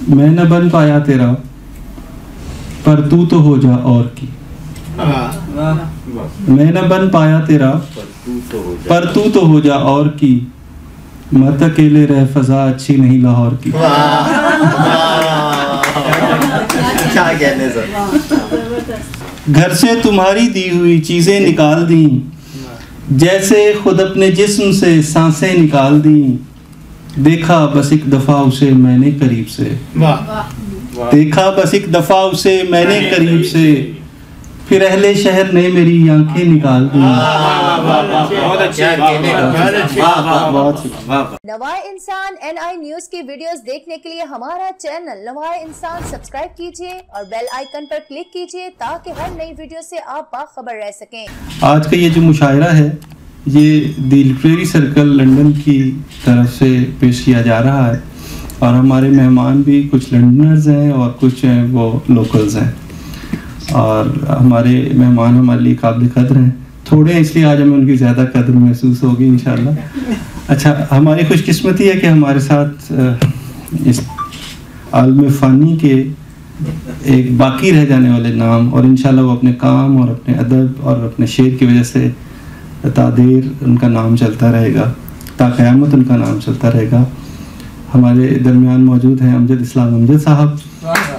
मैं न बन पाया तेरा, पर तू तो हो जा और की। मैं न बन पाया तेरा, पर तू तो हो जा और की। मत अकेले रह फजा अच्छी नहीं लाहौर की। क्या कहने सर। घर से तुम्हारी दी हुई चीजें निकाल दी, जैसे खुद अपने जिस्म से सांसें निकाल दी। देखा बस एक दफा उसे मैंने करीब से, देखा बस एक दफा उसे मैंने करीब से, फिर अहले शहर ने मेरी आंखें निकाल दी। नवाए इंसान NI न्यूज की वीडियोस देखने के लिए हमारा चैनल नवाए इंसान सब्सक्राइब कीजिए और बेल आइकन पर क्लिक कीजिए ताकि हर नई वीडियो से आप बाखबर रह सकें। आज का ये जो मुशायरा है ये द लिटरेरी सर्कल लंदन की तरफ से पेश किया जा रहा है और हमारे मेहमान भी कुछ लंडनर्स हैं और कुछ हैं वो लोकल्स हैं और हमारे मेहमान हमारे लिए काबिल कदर हैं। थोड़े हैं इसलिए आज हमें उनकी ज़्यादा कदर महसूस होगी इंशाल्लाह। अच्छा, हमारी खुशकिस्मती है कि हमारे साथ इस आलम फ़ानी के एक बाकी रह जाने वाले नाम और इंशाल्लाह वो अपने काम और अपने अदब और अपने शेर की वजह से तादेर उनका नाम चलता रहेगा, ताक़यामत उनका नाम चलता रहेगा। हमारे दरमियान मौजूद हैं अमजद इस्लाम अमजद साहब।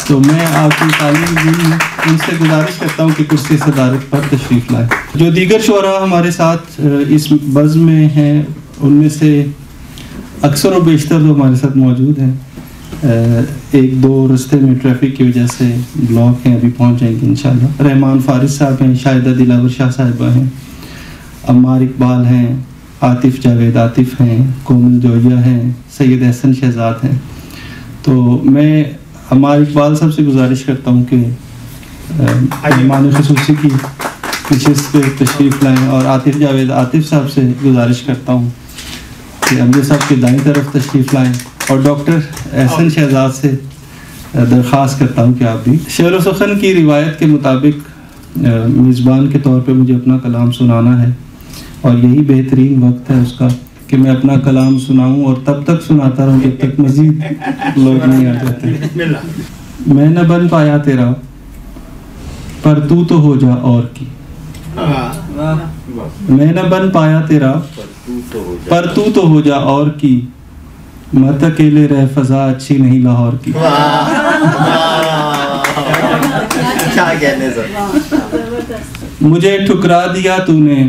तो मैं आपकी तालीम उनसे गुजारिश करता हूँ कि कुर्सी सदारत पर तशरीफ़ लाएँ। जो दीगर शोरा हमारे साथ इस बज़्म में हैं उनमें से अक्सर और बेशतर तो हमारे साथ मौजूद हैं। एक दो रास्ते में ट्रैफिक की वजह से ब्लॉक हैं, अभी पहुँच जाएंगे इंशाल्लाह। रहमान फारिस साहब हैं, शाहिदा दिलावर शाह साहिबा हैं, अम्मार इकबाल हैं, आतिफ जावेद आतिफ हैं, कोमल जोया हैं, सैयद हसन शहजाद हैं। तो मैं अम्मार इकबाल साहब से गुजारिश करता हूँ कि मेहमान ख़ुसूसी की नशिस्त पे तशरीफ़ लाएँ और आतिफ जावेद आतिफ साहब से गुजारिश करता हूँ कि अमजद साहब की दाईं तरफ तशरीफ़ लाएँ और डॉक्टर हसन शहजाद से दरख्वास्त करता हूँ कि आप भी। शेर व सुखन की रिवायत के मुताबिक मेज़बान के तौर पे मुझे अपना कलाम सुनाना है और यही बेहतरीन वक्त है उसका कि मैं अपना कलाम सुनाऊं और तब तक सुनाता रहूं जब तक मजीद लोग नहीं आ जाते। मैं न बन पाया तेरा, पर तू तो हो जा और की। मैं न बन पाया तेरा, पर तू तो हो जा और की। मत अकेले रह फजा अच्छी नहीं लाहौर की। क्या कहने सर। मुझे ठुकरा दिया तूने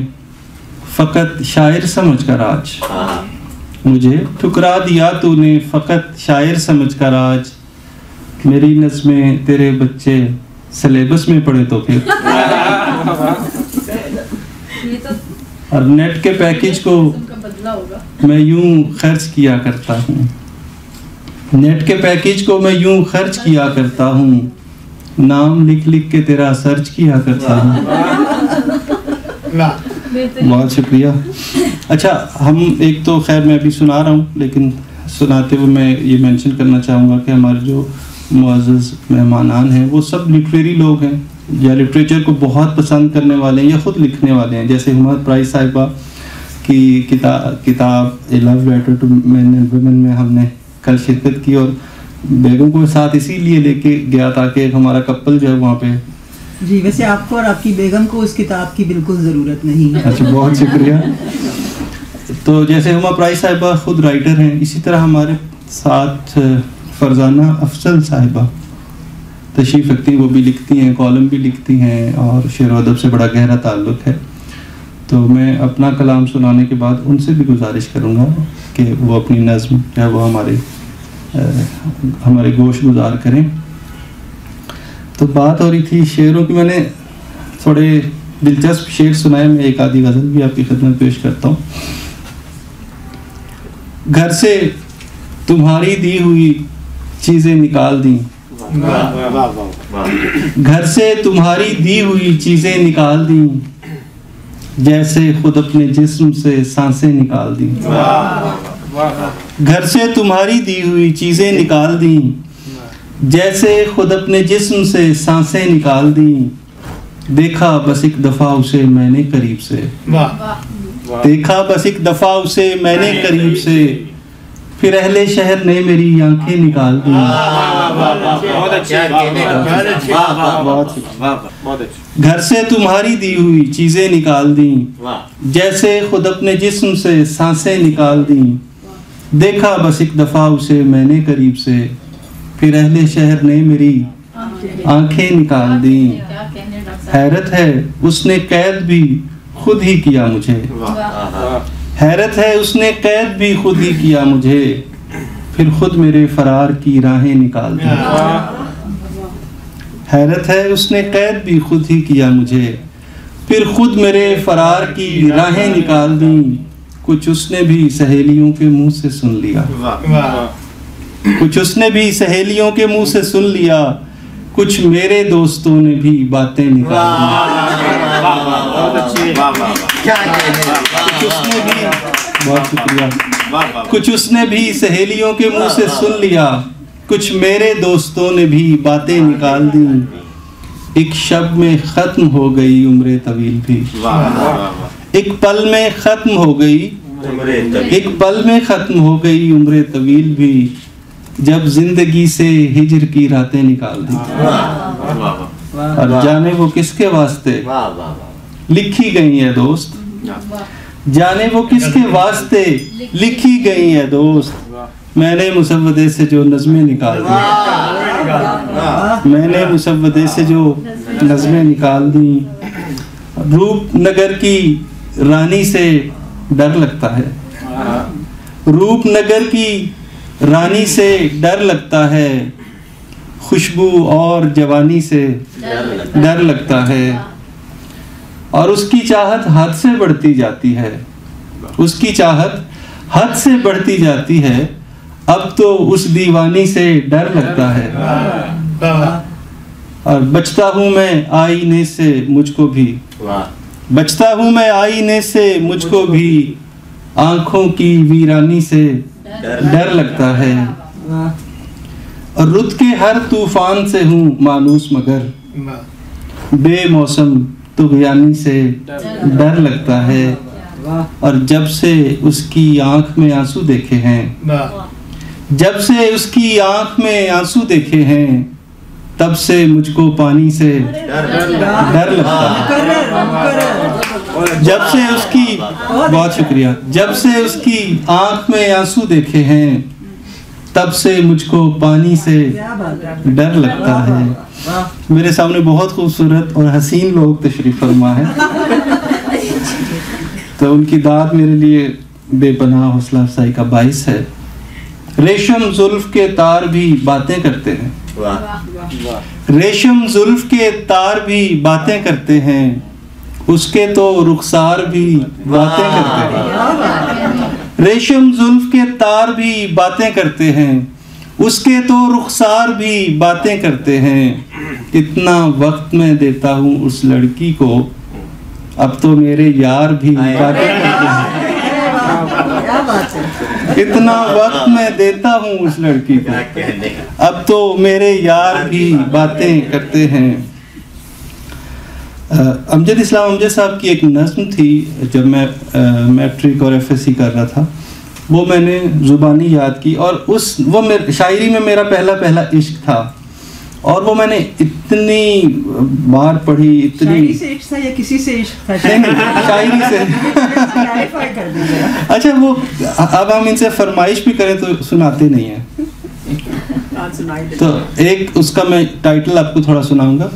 फ़कत शायर समझ कर आज, मुझे ठुकरा दिया तूने फ़कत शायर समझ कर आज। मेरी नज़्में तेरे बच्चे सिलेबस में पढ़े तो फिर। और नेट के पैकेज को मैं यूं खर्च किया करता हूँ, नेट के पैकेज को मैं यूं खर्च किया करता हूँ। नाम लिख लिख के तेरा सर्च किया करता हूँ। बहुत शुक्रिया। अच्छा, हम एक तो खैर मैं अभी सुना रहा हूँ लेकिन सुनाते हुए मैं ये मेंशन करना चाहूँगा कि हमारे जो मुअज़्ज़ज़ मेहमानान हैं वो सब लिटरेरी लोग हैं या लिटरेचर को बहुत पसंद करने वाले हैं या ख़ुद लिखने वाले हैं। जैसे हुमा प्राइस साहिबा की किताब a love letter to men and women में हमने कल शिरकत की और बेगम को साथ इसीलिए लेके गया ताकि हमारा कपल जो है वहाँ पे। जी, वैसे आपको और आपकी बेगम को उस किताब की बिल्कुल ज़रूरत नहीं है। अच्छा, बहुत शुक्रिया। तो जैसे हुमा प्राइस साहिबा खुद राइटर हैं, इसी तरह हमारे साथ फरजाना अफजल साहिबा तशरीफ़ रखती हैं, वो भी लिखती हैं, कॉलम भी लिखती हैं और शेर व अदब से बड़ा गहरा ताल्लुक़ है। तो मैं अपना कलाम सुनाने के बाद उनसे भी गुजारिश करूँगा कि वो अपनी नज़्म या वो हमारे गोश गुजार करें। तो बात हो रही थी शेरों की, मैंने थोड़े दिलचस्प शेर सुनाए, मैं एक आधी गज़ल भी आपकी खिदमत पेश करता हूँ। घर से तुम्हारी दी हुई चीज़ें निकाल दी, घर से तुम्हारी दी हुई चीज़ें निकाल दी, जैसे खुद अपने जिस्म से सांसें निकाल दी। घर से तुम्हारी दी हुई चीज़ें निकाल दी, जैसे खुद अपने जिस्म से सांसें निकाल दी। देखा बस एक दफ़ा उसे मैंने करीब से, देखा बस एक दफ़ा उसे मैंने करीब से, फिर अहले शहर ने मेरी आंखें निकाल दी। बहुत अच्छे, बहुत अच्छे। घर से तुम्हारी दी हुई चीजें निकाल दी, जैसे खुद अपने जिस्म से सांसें निकाल दी। देखा बस एक दफा उसे मैंने करीब से, फिर अहले शहर ने मेरी आंखें निकाल दी। हैरत है उसने कैद भी खुद ही किया मुझे, हैरत है उसने कैद भी खुद ही किया मुझे, फिर खुद मेरे फरार की राहें निकाल दी। हैरत है उसने कैद भी खुद ही किया मुझे, फिर खुद मेरे फरार की राहें निकाल दी। कुछ उसने भी सहेलियों के मुंह से सुन लिया, कुछ उसने भी सहेलियों के मुंह से सुन लिया, कुछ मेरे दोस्तों ने भी बातें निकाल दी। कुछ उसने भी, बहुत शुक्रिया, कुछ उसने भी सहेलियों के मुंह से सुन लिया, कुछ मेरे दोस्तों ने भी बातें निकाल दी। एक शब में खत्म हो गई उम्रे तवील भी, एक पल में खत्म हो गई, एक पल में खत्म हो गई उम्रे तवील भी, जब जिंदगी से हिजर की रातें निकाल दी। और जाने वो किसके वास्ते लिखी गई है दोस्त, जाने वो किसके वास्ते लिखी गई है दोस्त। मैंने मुसव्वदे से जो नज़में निकाल दी, मैंने मुसव्वदे से जो नज़में निकाल दी। रूपनगर की रानी से डर लगता है, रूपनगर की रानी से डर लगता है, खुशबू और जवानी से डर लगता है। और उसकी चाहत हद से बढ़ती जाती है, उसकी चाहत हद से बढ़ती जाती है, अब तो उस दीवानी से डर लगता है। और बचता हूँ मैं आईने से मुझको भी, बचता हूँ मैं आईने से मुझको भी, आंखों की वीरानी से डर लगता है। और रुत के हर तूफान से हूँ मानूस मगर, बेमौसम तुग़यानी से डर लगता है। और जब से उसकी आंख में आंसू देखे हैं, जब से उसकी आंख में आंसू देखे हैं, तब से मुझको पानी से डर लगता है। जब से उसकी, बहुत शुक्रिया, जब से उसकी आंख में आंसू देखे हैं, तब से मुझको पानी से डर लगता है। मेरे सामने बहुत खूबसूरत और हसीन लोग तशरीफ फरमा है, तो उनकी दाद मेरे लिए बेपनाह हौसला अफजाई का बाइस है। रेशम जुल्फ के तार भी बातें करते हैं, रेशम जुल्फ के तार भी बातें करते हैं, उसके तो रुखसार भी बातें करते हैं। रेशम जुल्फ के तार भी बातें करते हैं, उसके तो रुखसार भी बातें करते हैं। इतना वक्त मैं देता हूँ उस लड़की को, अब तो मेरे यार भी बातें करते हैं। इतना वक्त मैं देता हूँ उस लड़की को, अब तो मेरे यार भी बातें करते हैं। अमजद इस्लाम अमजद साहब की एक नज़्म थी, जब मैं मैट्रिक और एफएससी कर रहा था, वो मैंने ज़ुबानी याद की, और वो शायरी में मेरा पहला इश्क था, और वो मैंने इतनी बार पढ़ी, इतनी शायरी से इश्क था या किसी से इश्क था? नहीं, शायरी से। अच्छा, वो अब हम इनसे फरमाइश भी करें तो सुनाते नहीं हैं, तो एक उसका मैं टाइटल आपको थोड़ा सुनाऊंगा।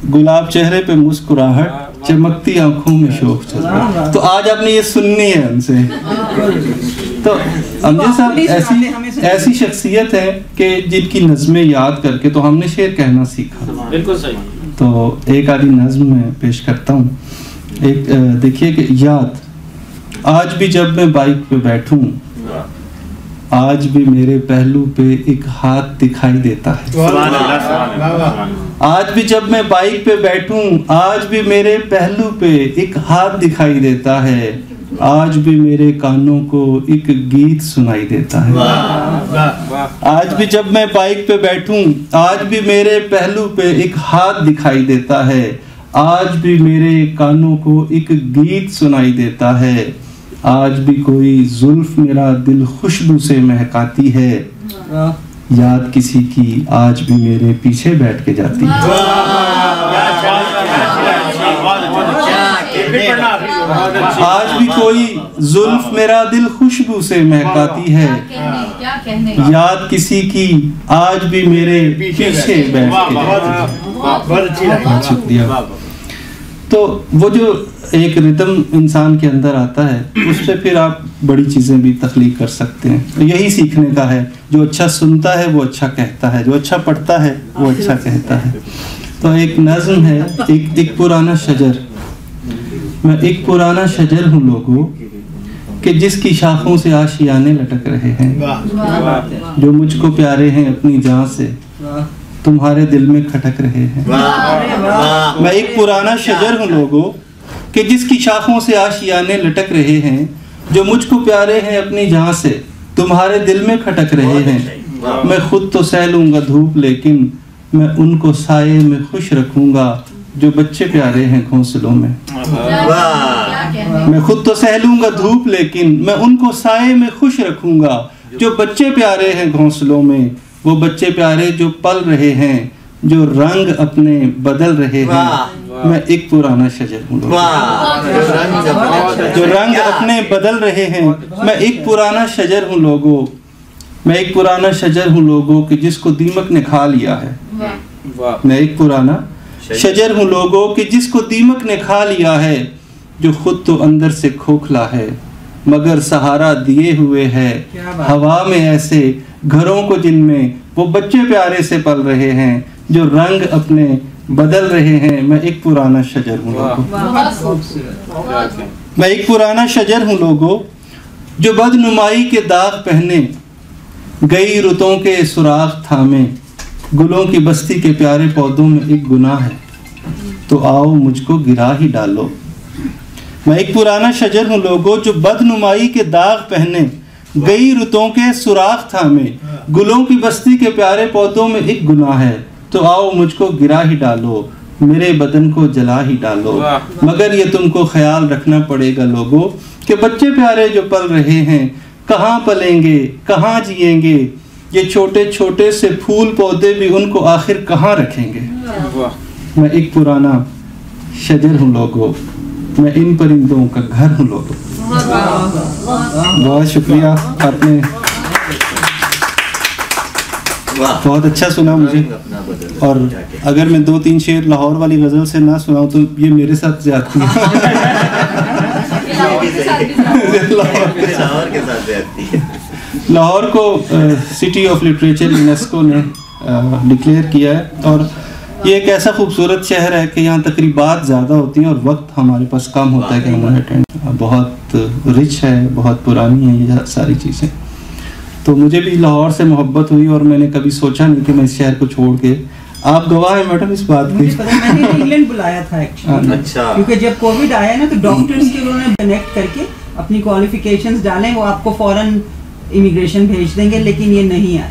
गुलाब चेहरे पे मुस्कुराहट, चमकती आंखों में शोक चल। तो आज आपने ये सुननी है उनसे। तो अमजद साहब ऐसी शख्सियत है कि जिनकी नज़में याद करके तो हमने शेर कहना सीखा। बिल्कुल सही। तो एक आधी नज़्म मैं पेश करता हूँ। एक देखिए कि याद, आज भी जब मैं बाइक पे बैठूं, आज भी मेरे पहलू पे एक हाथ दिखाई देता है। आज भी जब मैं बाइक पे बैठूं, आज भी मेरे पहलू पे एक हाथ दिखाई देता है। आज भी मेरे कानों को एक गीत सुनाई देता है। आज भी जब मैं बाइक पे बैठूं, आज भी मेरे पहलू पे एक हाथ दिखाई देता है। आज भी मेरे कानों को एक गीत सुनाई देता है। आज भी कोई जुल्फ मेरा दिल खुशबू से महकाती है। याद किसी की आज भी मेरे पीछे बैठ के जाती है। आज भी कोई जुल्फ मेरा दिल खुशबू से महकाती है, याद किसी की आज भी मेरे पीछे बैठ के। शुक्रिया। तो वो जो एक रिदम इंसान के अंदर आता है, उससे फिर आप बड़ी चीज़ें भी तख्लीक कर सकते हैं। तो यही सीखने का है, जो अच्छा सुनता है वो अच्छा कहता है, जो अच्छा पढ़ता है वो अच्छा कहता है। तो एक नज़्म है, एक पुराना शजर। मैं एक पुराना शजर हूँ लोगों कि जिसकी शाखों से आशियाने लटक रहे हैं, जो मुझको प्यारे हैं अपनी जान से, तुम्हारे दिल में खटक रहे हैं। मैं एक पुराना शजर हूँ लोगों कि जिसकी शाखों से आशियाने लटक रहे हैं, जो मुझको प्यारे हैं अपनी जान से, तुम्हारे दिल में खटक रहे हैं। मैं खुद तो सह लूंगा धूप, लेकिन मैं उनको साये में खुश रखूंगा जो बच्चे प्यारे हैं घोंसलों में। मैं खुद तो सह लूंगा धूप, लेकिन मैं उनको साये में खुश रखूंगा जो बच्चे प्यारे हैं घोंसलों में। वो बच्चे प्यारे जो पल रहे हैं, जो रंग अपने बदल रहे हैं। मैं एक पुराना शजर हूँ जो रंग अपने बदल रहे हैं। मैं एक पुराना शजर हूँ लोगों, मैं एक पुराना शजर हूँ लोगों कि जिसको दीमक ने खा लिया है। मैं एक पुराना शजर हूँ लोगों कि जिसको दीमक ने खा लिया है, जो खुद तो अंदर से खोखला है मगर सहारा दिए हुए है हवा में ऐसे घरों को जिनमें वो बच्चे प्यारे से पल रहे हैं, जो रंग अपने बदल रहे हैं। मैं एक पुराना शजर हूँ लोगों, मैं एक पुराना शजर हूँ लोगों जो बदनुमाई के दाग पहने, गई रुतों के सुराख थामे, गुलों की बस्ती के प्यारे पौधों में एक गुनाह है, तो आओ मुझको गिरा ही डालो। मैं एक पुराना शजर हूँ लोगों जो बदनुमाई के दाग पहने, गई रुतों के सुराख थामे, गुलों की बस्ती के प्यारे पौधों में एक गुनाह है, तो आओ मुझको गिरा ही डालो, मेरे बदन को जला ही डालो। मगर ये तुमको ख्याल रखना पड़ेगा लोगों कि बच्चे प्यारे जो पल रहे हैं, कहाँ पलेंगे कहाँ जिएंगे, ये छोटे छोटे से फूल पौधे भी उनको आखिर कहाँ रखेंगे। मैं एक पुराना शजर हूँ लोगों, मैं इन परिंदों का घर हूँ लोगों। बहुत शुक्रिया, आपने बहुत अच्छा सुना मुझे। और अगर मैं 2-3 शेर लाहौर वाली गजल से ना सुनाऊं तो ये मेरे साथ ज्यादती है। लाहौर को सिटी ऑफ लिटरेचर यूनेस्को ने डिक्लेयर किया है, और ये एक ऐसा खूबसूरत शहर है कि यहाँ तकरीबात ज़्यादा होती हैं और वक्त हमारे पास कम होता है कि हम अटेंड। बहुत रिच है, बहुत पुरानी है ये सारी चीज़ें। तो मुझे भी लाहौर से मोहब्बत हुई और मैंने कभी सोचा नहीं कि मैं इस शहर को छोड़ के, आप गवाह हैं मैडम इस बात की। मैंने इंग्लैंड बुलाया था एक्चुअली, अच्छा। क्योंकि जब कोविड आया ना तो डॉक्टर्स के उन्होंने कनेक्ट करके अपनी क्वालिफिकेशंस डालें, वो आपको फौरन इमिग्रेशन भेज देंगे, लेकिन ये नहीं आया।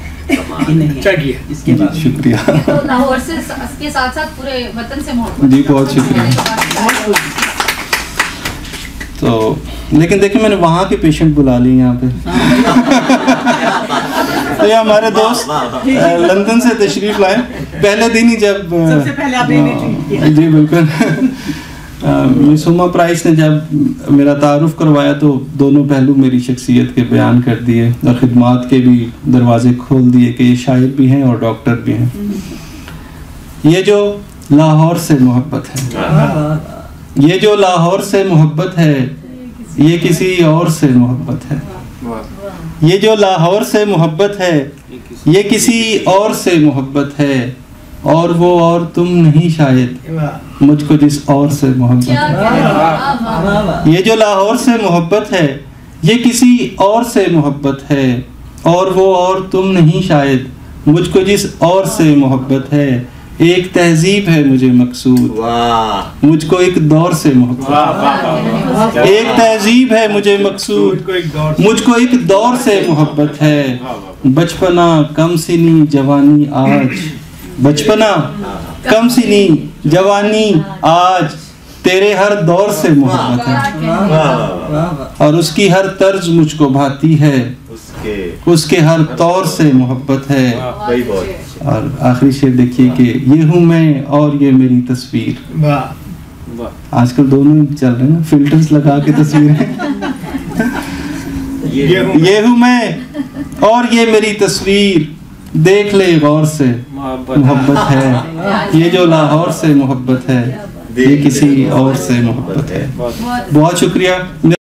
इसके बाद शुक्रिया। तो लाहौर से के साथ साथ पूरे वतन से मोहब्बत। जी बहुत शुक्रिया। तो लेकिन देखिए मैंने वहाँ के पेशेंट बुला लिए यहाँ पे। तो ये हमारे दोस्त लंदन से तशरीफ लाए पहले दिन ही, जब सबसे पहले आपने ट्रीट किया। जी बिल्कुल। मिस हुमा प्राइस ने जब मेरा तारुफ करवाया तो दोनों पहलू मेरी शख्सियत के बयान कर दिए और खिदमात के भी दरवाजे खोल दिए कि ये शायर भी हैं और डॉक्टर भी हैं। ये जो लाहौर से मोहब्बत है, ये जो लाहौर से मोहब्बत है, ये किसी और से मोहब्बत है। ये जो लाहौर से मोहब्बत है, ये किसी और से मोहब्बत है, और वो और तुम नहीं शायद मुझको जिस और से मोहब्बत है। ये जो लाहौर से मोहब्बत है, ये किसी और से मोहब्बत है, और वो और तुम नहीं शायद मुझको जिस और से मोहब्बत है। एक तहजीब है मुझे मकसूद, मुझको एक दौर से मोहब्बत। एक तहजीब है मुझे मकसूद, मुझको एक दौर से मोहब्बत है। बचपना कम सिनी जवानी आज, बचपना कम सिनी जवानी आज, तेरे हर दौर से मोहब्बत है, और उसकी हर तर्ज मुझको भाती है। उसके हर तौर से मोहब्बत है। वही बहुत। और आखिरी शेर देखिए कि ये हूँ मैं और ये मेरी तस्वीर। आजकल दोनों ही चल रहे हैं ना, फिल्टर्स लगा के तस्वीरें। ये हूँ मैं और ये मेरी तस्वीर, देख ले गौर से मोहब्बत है। ये जो लाहौर से मोहब्बत है, ये किसी और से मोहब्बत है। बहुत शुक्रिया।